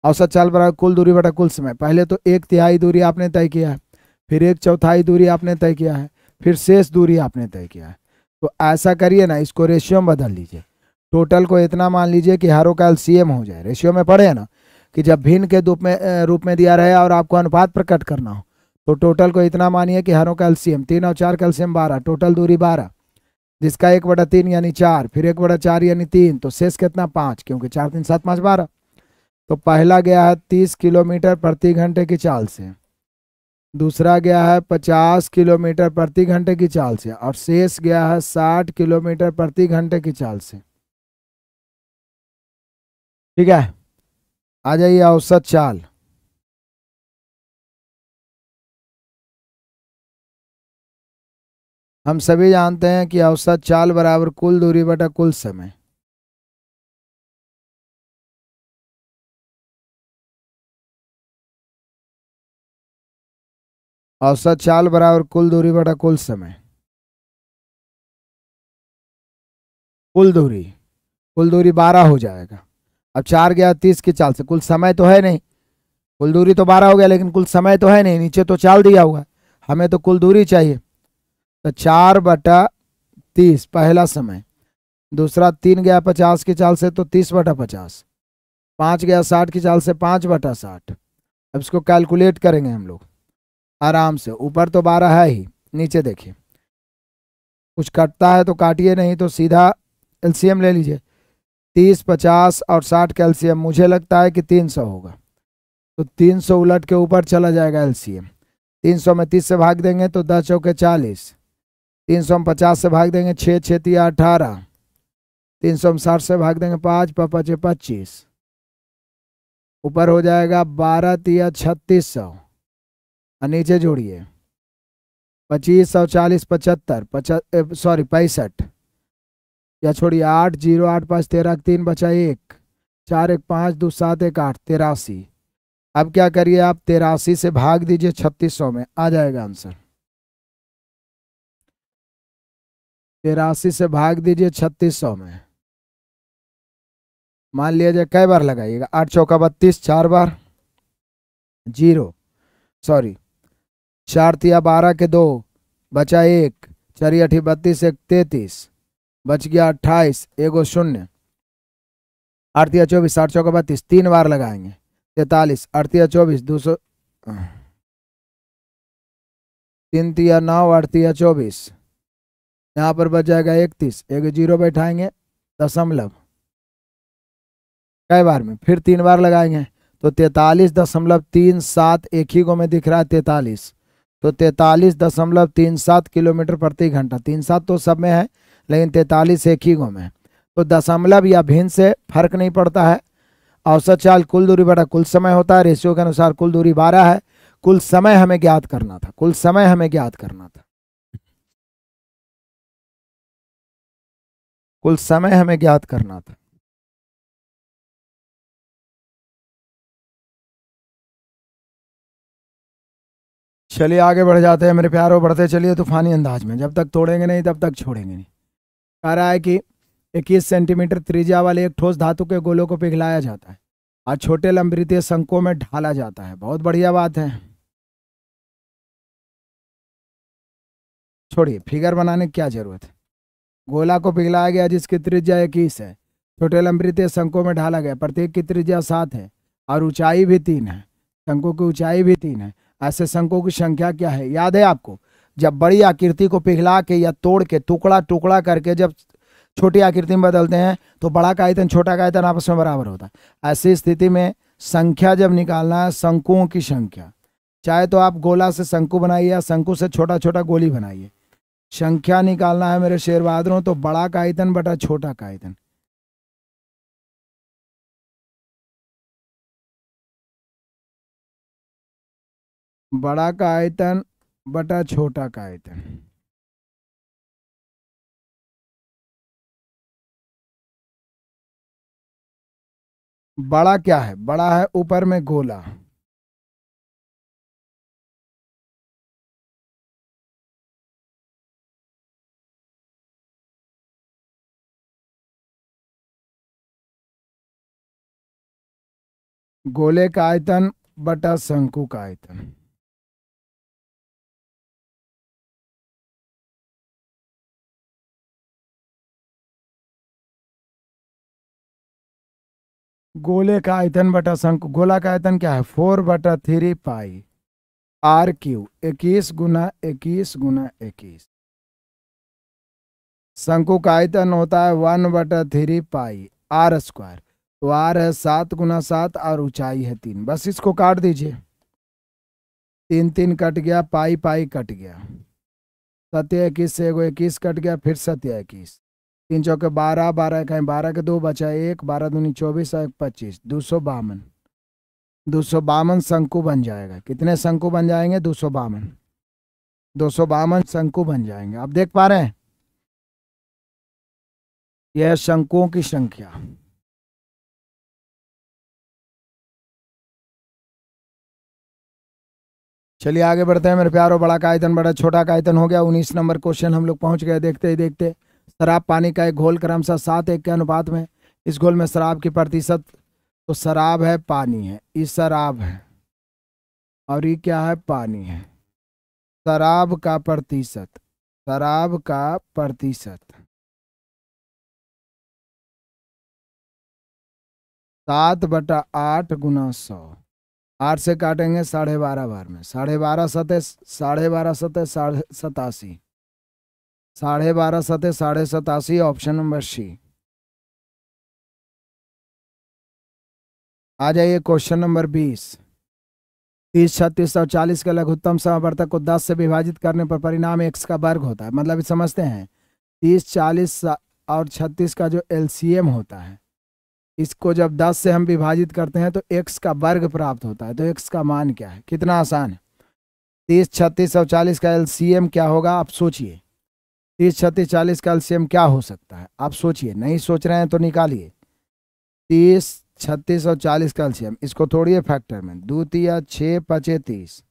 औसत चाल बराबर कुल दूरी बटा कुल समय। पहले तो 1/3 दूरी आपने तय किया है, फिर 1/4 दूरी आपने तय किया है, फिर शेष दूरी आपने तय किया है। तो ऐसा करिए ना, इसको रेशियो में बदल लीजिए। टोटल को इतना मान लीजिए कि हरों का एलसीएम हो जाए। रेशियो में पढ़े ना कि जब भिन्न के रूप में दिया रहे और आपको अनुपात प्रकट करना हो, तो टोटल को इतना मानिए कि हरों का एलसीएम 3 और 4 का एलसीएम 12, टोटल दूरी 12, जिसका 1/3 यानी 4, फिर 1/4 यानी 3, तो शेष कितना 5, क्योंकि 4 3 7 5 12। तो पहला गया है 30 किलोमीटर प्रति घंटे की चाल से, दूसरा गया है 50 किलोमीटर प्रति घंटे की चाल से, और शेष गया है 60 किलोमीटर प्रति घंटे की चाल से। ठीक है, आ जाइए औसत चाल। हम सभी जानते हैं कि औसत चाल बराबर कुल दूरी बटा कुल समय। औसत चाल बराबर कुल दूरी बटा कुल समय। कुल दूरी 12 हो जाएगा। अब 4 गया 30 की चाल से, कुल समय तो है नहीं, कुल दूरी तो 12 हो गया लेकिन कुल समय तो है नहीं, नीचे तो चाल दिया हुआ है, हमें तो कुल दूरी चाहिए। तो 4/30 पहला समय, दूसरा 3 गया 50 की चाल से तो 30/50, 5 गया 60 की चाल से 5/60। अब इसको कैलकुलेट करेंगे हम लोग आराम से। ऊपर तो 12 है ही, नीचे देखिए कुछ कटता है तो काटिए, नहीं तो सीधा एलसीएम ले लीजिए। 30 50 और 60 का एलसीएम मुझे लगता है कि 300 होगा, तो 300 उलट के ऊपर चला जाएगा एलसीएम। 300 में 30 से भाग देंगे तो 10 चौके 40, 300 में 50 से भाग देंगे 6 6 तिया 18, 300 में 60 से भाग देंगे 5 5 25, ऊपर हो जाएगा 12 तिया 3600, और नीचे जोड़िए 2540 75 सॉरी 65, या छोड़िए 8 0 8 5 13 3 बचा 1, 4 1 5 2 7 1 8 83। अब क्या करिए आप 83 से भाग दीजिए 3600 में, आ जाएगा आंसर। 83 से भाग दीजिए 3600 में, मान लिया जाए कै बार लगाइएगा, 8 चौका 32, 4 बार, जीरो सॉरी 4 तिया 12 के 2, बचा 1, 4 8 32 1 33, बच गया 28, एगो शून्य, 8 तिया 24, 8 चौका 32, 3 बार लगाएंगे 43, 8 तिया 24, 200, 3 तिया 9, 8 तिया 24, यहाँ पर बच जाएगा 31, एक जीरो बैठाएंगे, दशमलव कई बार में, फिर 3 बार लगाएंगे तो 43.37, एक ही गो में दिख रहा है 43, तो 43.37 किलोमीटर प्रति घंटा। 37 तो सब में है लेकिन 43 एक ही गो में है, तो दशमलव या भिन्न से फर्क नहीं पड़ता है। औसत चाल कुल दूरी बटा कुल समय होता है। रेशियो के अनुसार कुल दूरी 12 है। कुल समय हमें ज्ञात करना था, कुल समय हमें ज्ञात करना था, कुल समय हमें ज्ञात करना था। चलिए आगे बढ़ जाते हैं मेरे प्यारों, बढ़ते चलिए तूफानी अंदाज में, जब तक तोड़ेंगे नहीं तब तक छोड़ेंगे नहीं। कह रहा है कि 21 सेंटीमीटर त्रिज्या वाले एक ठोस धातु के गोलों को पिघलाया जाता है और छोटे लंबवृत्तीय शंकों में ढाला जाता है। बहुत बढ़िया बात है, छोड़िए फिगर बनाने की क्या जरूरत है। गोला को पिघलाया गया जिसकी त्रिज्या 21 है, छोटे लंबवृत्तीय शंकों में ढाला गया, प्रत्येक की त्रिज्या 7 है और ऊंचाई भी 3 है, शंकों की ऊंचाई भी 3 है। ऐसे शंकों की संख्या क्या है, याद है आपको? जब बड़ी आकृति को पिघला के या तोड़ के टुकड़ा टुकड़ा करके जब छोटी आकृति में बदलते हैं तो बड़ा का आयतन छोटा का आयतन आपस में बराबर होता है। ऐसी स्थिति में संख्या जब निकालना है, शंकुओं की संख्या, चाहे तो आप गोला से शंकु बनाइए या शंकु से छोटा छोटा गोली बनाइए, संख्या निकालना है मेरे शेर बहादुरों तो बड़ा का आयतन बटा छोटा का आयतन। बड़ा का आयतन बटा छोटा का आयतन। बड़ा क्या है? बड़ा है ऊपर में गोला, गोले का आयतन बटा शंकु का आयतन। गोले का आयतन बटा शंकु, गोला का आयतन क्या है? 4/3 पाई R³ 21 × 21 × 21। शंकु का आयतन होता है 1/3 पाई R²। तो R है 7 × 7 और ऊंचाई है 3। बस इसको काट दीजिए। 3 3 कट गया, पाई पाई कट गया। 7 21 से 21 कट गया, फिर 7 21। 3 चौके 12, 12 का 12 के 2 बचा 1, 12 दूनी 24 और 25, 252। 252 शंकु बन जाएगा। कितने शंकु बन जाएंगे? 252। 252 शंकु बन जाएंगे। आप देख पा रहे हैं, यह शंकुओं की संख्या। चलिए आगे बढ़ते हैं मेरे प्यारों। बड़ा का आयतन बड़ा छोटा का आयतन हो गया। 19 नंबर क्वेश्चन हम लोग पहुंच गए। देखते ही देखते, शराब पानी का एक घोल क्रमशः 7:1 के अनुपात में, इस घोल में शराब की प्रतिशत, तो शराब है, पानी है, ये शराब है और ये क्या है? पानी है। शराब का प्रतिशत, शराब का प्रतिशत 7/8 × 100। 8 से काटेंगे 12.5 बार में। 12.5 सतह 12.5 सतह 87। 12.5 सतह 87। Option number C. आ जाइए क्वेश्चन नंबर 20। 30, 36 और 40 के लघुत्तम समवर्तक को 10 से विभाजित करने पर परिणाम x का वर्ग होता है। मतलब समझते हैं, 30, 40 और 36 का जो एलसीएम होता है, इसको जब 10 से हम विभाजित करते हैं तो x का वर्ग प्राप्त होता है। तो x का मान क्या है? कितना आसान है। 30, 36 और 40 का एलसीएम क्या होगा? आप सोचिए। 30, 36, 40 का एलसीएम क्या हो सकता है? आप सोचिए। नहीं सोच रहे हैं तो निकालिए। 30, 36 और 40 का एलसीएम, इसको तोड़िए फैक्टर में। 2 तिया 6 5 30,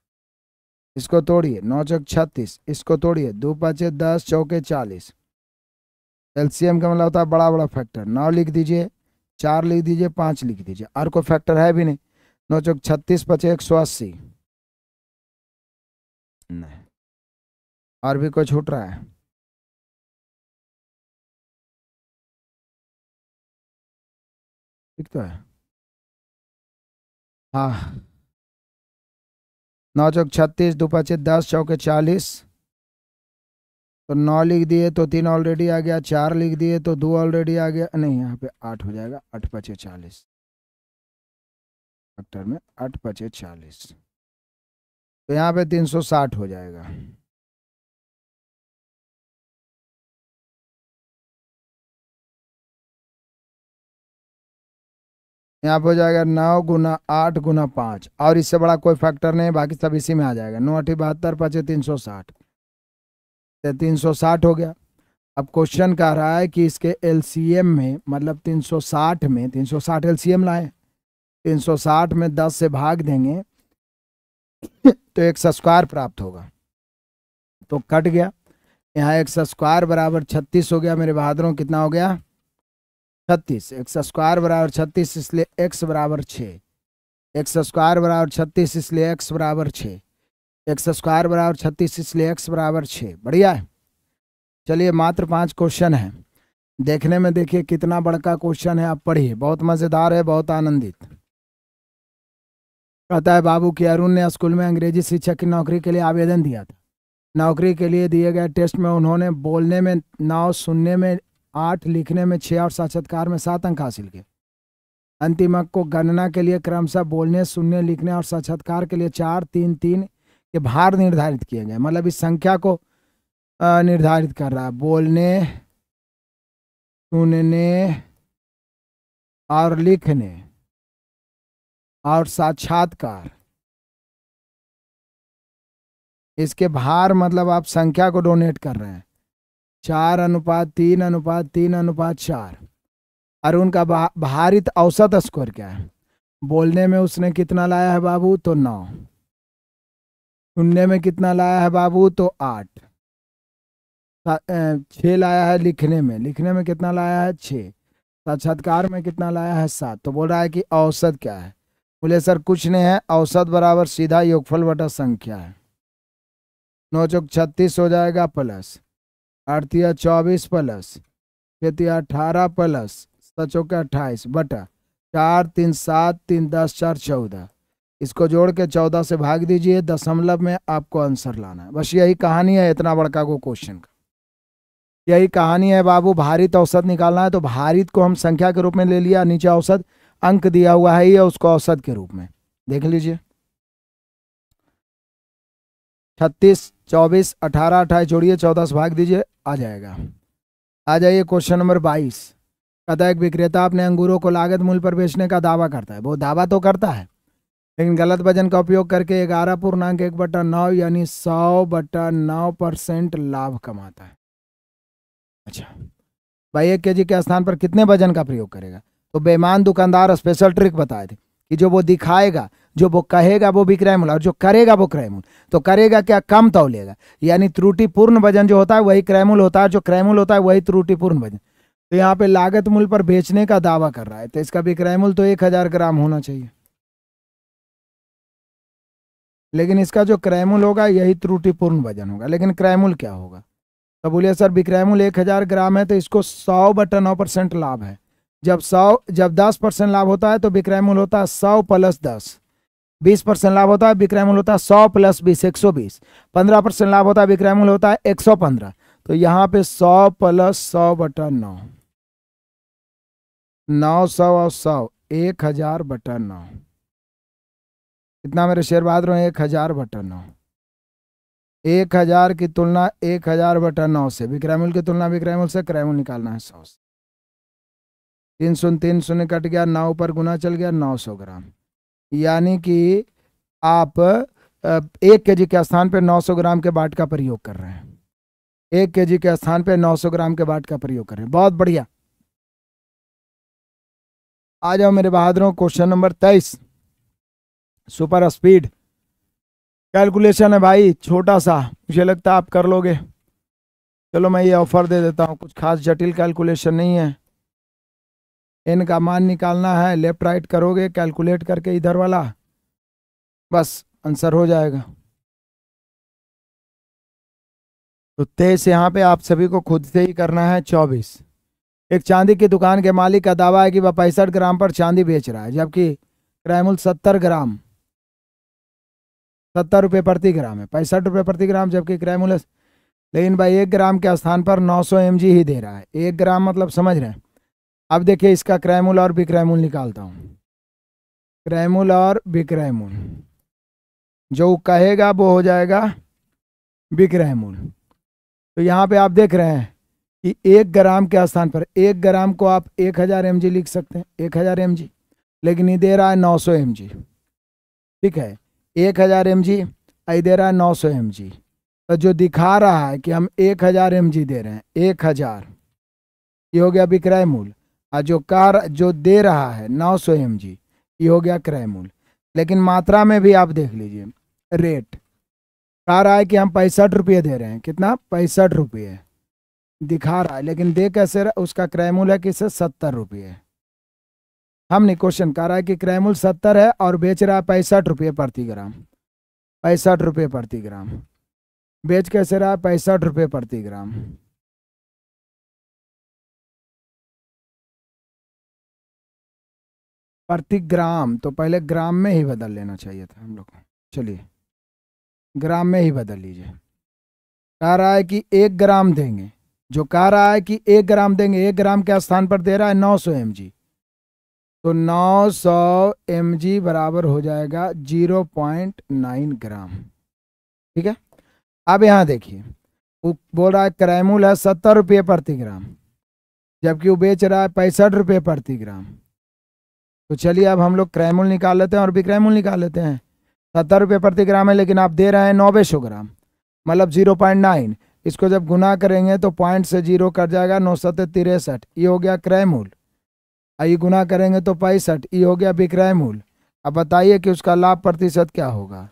इसको तोड़िए। 9 चौक 36, इसको तोड़िए। 2 5 10 चौके 40। एलसीएम का मतलब होता है बड़ा बड़ा फैक्टर। 9 लिख दीजिए, 4 लिख दीजिए, 5 लिख दीजिए, और कोई फैक्टर है भी नहीं। 9 चौक 36 5 180। नहीं, और भी कोई छूट रहा है? ठीक तो है। हाँ, 9 चौक 36, 2 5 10 चौके 40। तो 9 लिख दिए तो 3 ऑलरेडी आ गया। 4 लिख दिए तो 2 ऑलरेडी आ गया। नहीं, यहाँ पे 8 हो जाएगा। 8 5 40 फैक्टर में। 8 5 40, तो यहाँ पे 360 हो जाएगा। यहाँ पे हो जाएगा 9 × 8 × 5, और इससे बड़ा कोई फैक्टर नहीं, बाकी सब इसी में आ जाएगा। 9 8 72 5 360, 360 हो गया। अब क्वेश्चन कह रहा है कि इसके एलसीएम में, मतलब 360 में, 360 एलसीएम लाए, 360 में 10 से भाग देंगे तो x² प्राप्त होगा। तो कट गया यहाँ। x² बराबर 36 हो गया मेरे बहादुरों। कितना हो गया? 36। x² बराबर 36, इसलिए x बराबर 6। x² बराबर 36, इसलिए x बराबर 6। x² बराबर 36, इसलिए x बराबर 6। बढ़िया है। चलिए, मात्र 5 क्वेश्चन है। देखने में देखिए कितना बड़का क्वेश्चन है। आप पढ़िए, बहुत मजेदार है, बहुत आनंदित। कहता है, बाबू की अरुण ने स्कूल में अंग्रेजी शिक्षक की नौकरी के लिए आवेदन दिया था। नौकरी के लिए दिए गए टेस्ट में उन्होंने बोलने में 9, सुनने में 8, लिखने में 6 और साक्षात्कार में 7 अंक हासिल किए। अंतिम अंक को गणना के लिए क्रमशः बोलने, सुनने, लिखने और साक्षात्कार के लिए 4 3 3 के भार निर्धारित किए गए। मतलब इस संख्या को निर्धारित कर रहा है। बोलने, सुनने और लिखने और साक्षात्कार, इसके भार, मतलब आप संख्या को डोनेट कर रहे हैं। 4:3:3:3:4। अरुण का भारित औसत स्कोर क्या है? बोलने में उसने कितना लाया है बाबू? तो 9। सुनने में कितना लाया है बाबू? तो 8। 6 लाया है लिखने में। लिखने में कितना लाया है? 6। साक्षात्कार में कितना लाया है? 7। तो बोल रहा है कि औसत क्या है? बोले सर कुछ नहीं है, औसत बराबर सीधा योगफल बटा संख्या है। 9 चौक 36 हो जाएगा, प्लस 8 तिया 24 प्लस 6 तिया 18 प्लस 7 चौके 28 बटा 4 3 7 3 10 4 14। इसको जोड़ के 14 से भाग दीजिए, दशमलव में आपको आंसर लाना है। बस यही कहानी है इतना बड़का को क्वेश्चन का, यही कहानी है बाबू। भारित औसत निकालना है तो भारित को हम संख्या के रूप में ले लिया, नीचे औसत अंक दिया हुआ है ये, उसको औसत के रूप में देख लीजिए। 36 24 18 28 जोड़िए, 14 से भाग दीजिए, आ जाएगा। आ जाइए क्वेश्चन नंबर 22। कहता है एक विक्रेता अपने अंगूरों को लागत मूल्य पर बेचने का दावा करता है। वो दावा तो करता है लेकिन गलत वजन का उपयोग करके 11.1/9 यानी 100/9% लाभ कमाता है। अच्छा भाई, 1 केजी के स्थान पर कितने वजन का प्रयोग करेगा? तो बेईमान दुकानदार स्पेशल ट्रिक बताए थे कि जो वो दिखाएगा, जो वो कहेगा वो विक्रय मूल्य, और जो करेगा वो क्रय मूल्य। तो करेगा क्या? कम तौलेगा, यानी त्रुटिपूर्ण वजन जो होता है वही क्रय मूल्य होता है, जो क्रय मूल्य होता है वही त्रुटिपूर्ण वजन। तो यहाँ पे लागत मूल्य पर बेचने का दावा कर रहा है, तो इसका विक्रय मूल्य तो 1000 ग्राम होना चाहिए, लेकिन इसका जो क्रय मूल्य होगा यही त्रुटिपूर्ण वजन होगा। लेकिन क्रय मूल्य क्या होगा? तो बोलिए सर विक्रय मूल्य 1000 ग्राम है तो इसको 100/9% लाभ है। जब 10% लाभ होता है तो विक्रय मूल्य होता है 100 + 10। 20% लाभ होता है विक्रय मूल्य होता है 100 + 20 120। 15% लाभ होता है विक्रय मूल्य होता है 115। तो यहाँ पे 100 + 100/9, 900 और 100 1000/9। कितना मेरे शेयर बहादुर? 1000/9। 1000 की तुलना 1000/9 से, विक्रय मूल्य की तुलना विक्रय मूल्य से, क्रय मूल्य निकालना है 100 से। 3 शून्य 3 शून्य कट गया, 9 पर गुना चल गया, 900 ग्राम। यानी कि आप 1 केजी के स्थान पर 900 ग्राम के बाट का प्रयोग कर रहे हैं। 1 केजी के स्थान पर 900 ग्राम के बाट का प्रयोग कर रहे हैं। बहुत बढ़िया। आ जाओ मेरे बहादुरों, question number 23। Super speed calculation है भाई, छोटा सा, मुझे लगता है आप कर लोगे। चलो मैं ये ऑफर दे देता हूँ, कुछ खास जटिल कैलकुलेशन नहीं है। n का मान निकालना है, लेफ्ट राइट करोगे कैलकुलेट करके इधर वाला, बस आंसर हो जाएगा। तो 23 यहाँ पे आप सभी को खुद से ही करना है। 24, एक चांदी की दुकान के मालिक का दावा है कि वह 65 ग्राम पर चांदी बेच रहा है, जबकि क्रय मूल्य 70 ग्राम 70 रुपये प्रति ग्राम है, 65 रुपये प्रति ग्राम, जबकि क्रय मूल्य। लेकिन भाई 1 ग्राम के स्थान पर 900 mg ही दे रहा है। 1 ग्राम मतलब समझ रहे हैं। अब देखिए इसका क्रय मूल्य और विक्रय मूल्य निकालता हूँ। क्रय मूल्य और विक्रय मूल्य, जो कहेगा वो हो जाएगा विक्रय मूल्य। तो यहाँ पे आप देख रहे हैं कि 1 ग्राम के स्थान पर 1 ग्राम को आप 1000 mg लिख सकते हैं, 1000 mg, लेकिन ये दे रहा है 900 mg। ठीक है, 1000 mg, आई दे रहा है 900 mg। तो जो दिखा रहा है कि हम 1000 mg दे रहे हैं, 1000, ये हो गया विक्रय मूल्य, और जो दे रहा है 900 mg, ये हो गया क्रय मूल्य। लेकिन मात्रा में भी आप देख लीजिए, रेट कह रहा है कि हम 65 रुपये दे रहे हैं। कितना? 65 रुपये दिखा रहा है, लेकिन दे कैसे रहा? उसका क्रय मूल्य है किससे? 70 रुपये। हम नहीं, क्वेश्चन कह रहा है कि क्रय मूल्य 70 है और बेच रहा है 65 रुपये प्रति ग्राम। 65 रुपये प्रति ग्राम बेच कैसे रहा है? 65 रुपये प्रति ग्राम। प्रति ग्राम, तो पहले ग्राम में ही बदल लेना चाहिए था हम लोग को। चलिए ग्राम में ही बदल लीजिए। कह रहा है कि 1 ग्राम देंगे, जो कह रहा है कि 1 ग्राम देंगे, 1 ग्राम के स्थान पर दे रहा है 900 mg, तो 900 mg बराबर हो जाएगा 0.9 ग्राम। ठीक है, अब यहाँ देखिए वो बोल रहा है क्रय मूल्य है 70 रुपये प्रति ग्राम, जबकि वो बेच रहा है 65 रुपये प्रति ग्राम। तो चलिए अब हम लोग क्रय मूल्य निकाल लेते हैं और विक्रय मूल्य निकाल लेते हैं। 70 रुपये प्रति ग्राम है, लेकिन आप दे रहे हैं 900 ग्राम, मतलब 0.9। इसको जब गुना करेंगे तो पॉइंट से 0 कट जाएगा, 9 7 63, ये हो गया क्रय मूल्य। आइए गुना करेंगे तो 65, ये हो गया विक्रय मूल्य। अब बताइए कि उसका लाभ प्रतिशत क्या होगा?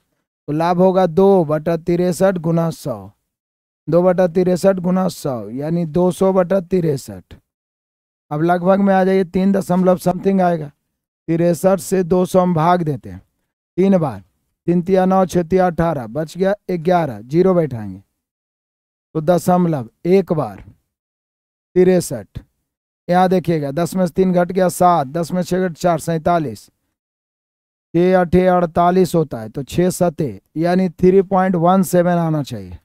तो लाभ होगा 2/63 गुना 100, 2/63 गुना 100 यानी 200/63। अब लगभग में आ जाइए 3 दशमलव समथिंग आएगा। 63 से 200 हम भाग देते हैं 3 बार, 3 तिया 9, 6 तिया 18, बच गया 11, जीरो बैठाएंगे तो दशमलव 1 बार 63। यहाँ देखिएगा 10 में से 3 घट गया 7, 10 में 6 घट 4, 47, 6 8 48 होता है तो 6 7 यानी 3.17 आना चाहिए,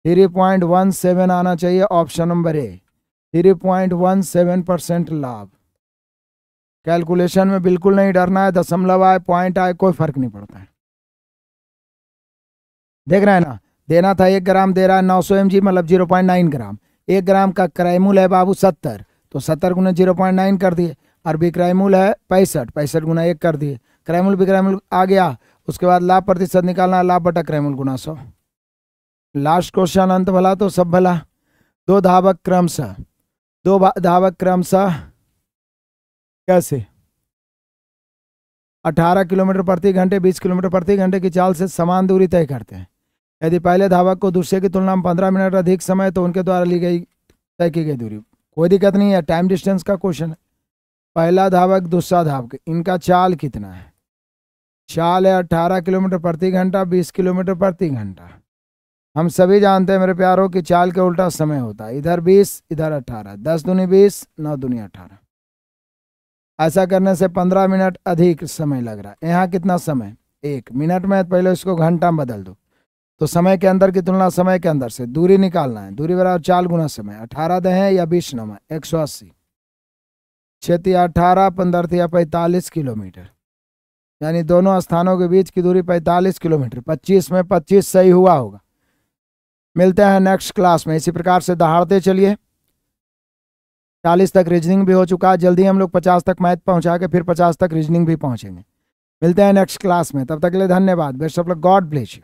3.17 आना चाहिए। ऑप्शन नंबर ए 3.17% लाभ। कैलकुलेशन में बिल्कुल नहीं डरना है, दशमलव आए पॉइंट आए कोई फर्क नहीं पड़ता है। देख रहे हैं ना, देना था 1 ग्राम, दे रहा है 900 mg मतलब 0.9 ग्राम। 1 ग्राम का क्रयमूल्य है बाबू 70, तो 70 गुना 0.9 कर दिए। और विक्रयमूल्य है 65, 65 गुना 1 कर दिए। क्रयमूल्य विक्रयमूल्य आ गया, उसके बाद लाभ प्रतिशत निकालना है, लाभ बटा क्रयमूल्य गुना 100। लास्ट क्वेश्चन अंत भला तो सब भला। दो धावक क्रमशः कैसे 18 किलोमीटर प्रति घंटे 20 किलोमीटर प्रति घंटे की चाल से समान दूरी तय करते हैं। यदि पहले धावक को दूसरे की तुलना में 15 मिनट अधिक समय तो उनके द्वारा ली गई तय की गई दूरी। कोई दिक्कत नहीं है, टाइम डिस्टेंस का क्वेश्चन है। पहला धावक दूसरा धावक, इनका चाल कितना है? चाल है 18 किलोमीटर प्रति घंटा 20 किलोमीटर प्रति घंटा। हम सभी जानते हैं मेरे प्यारों की चाल के उल्टा समय होता है, इधर 20 इधर 18, 10 दूनी 20 9 दूनी 18। ऐसा करने से 15 मिनट अधिक समय लग रहा है। यहाँ कितना समय 1 मिनट में, पहले इसको घंटा में बदल दो तो समय के अंदर की तुलना समय के अंदर से दूरी निकालना है। दूरी बराबर चाल गुना समय, 18 दे हैं या 20 9 180, 6 तिया 18, 15 तिया 45 किलोमीटर, यानी दोनों स्थानों के बीच की दूरी 45 किलोमीटर। 25 में 25 सही हुआ होगा। मिलते हैं नेक्स्ट क्लास में। इसी प्रकार से दहाड़ते चलिए। 40 तक रीजनिंग भी हो चुका है, जल्दी हम लोग 50 तक मैथ पहुंचा के फिर 50 तक रीजनिंग भी पहुंचेंगे। मिलते हैं नेक्स्ट क्लास में, तब तक के लिए धन्यवाद। Best of luck, God bless you.